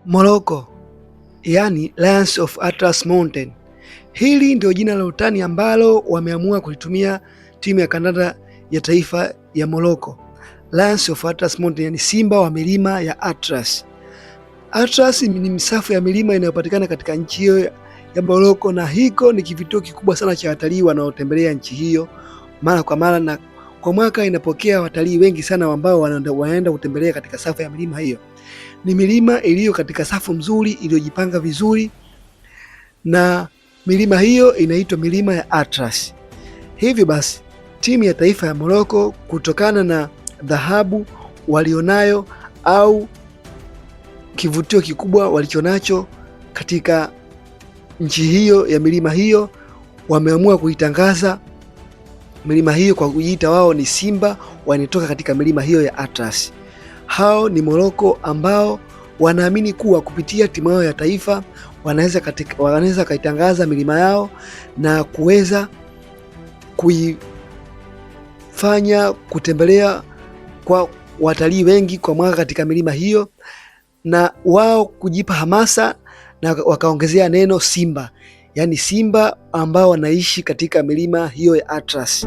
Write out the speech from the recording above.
Morocco, yani Lions of Atlas Mountain. Hili ndio jina la utani ambalo wameamua kulitumia timu ya kandanda ya taifa ya Morocco. Lions of Atlas Mountain, yani simba wa milima ya Atlas. Atlas ni msafu ya milima inayopatikana katika nchi hiyo ya Morocco, na hiko ni kivutio kikubwa sana cha watalii wanaotembelea nchi hiyo mara kwa mara, na kwa mwaka inapokea watalii wengi sana ambao wanaenda kutembelea katika safu ya milima hiyo. Ni milima iliyo katika safu mzuri iliyojipanga vizuri, na milima hiyo inaitwa milima ya Atlas. Hivyo basi timu ya taifa ya Morocco, kutokana na dhahabu walionayo au kivutio kikubwa walichonacho katika nchi hiyo ya milima hiyo, wameamua kuitangaza milima hiyo kwa kujiita wao ni simba wanatoka katika milima hiyo ya Atlas. Hao ni Morocco ambao wanaamini kuwa kupitia timu yao ya taifa wanaweza kaitangaza milima yao na kuweza kuifanya kutembelea kwa watalii wengi kwa mwaka katika milima hiyo, na wao kujipa hamasa na wakaongezea neno simba, yaani simba ambao wanaishi katika milima hiyo ya Atlas.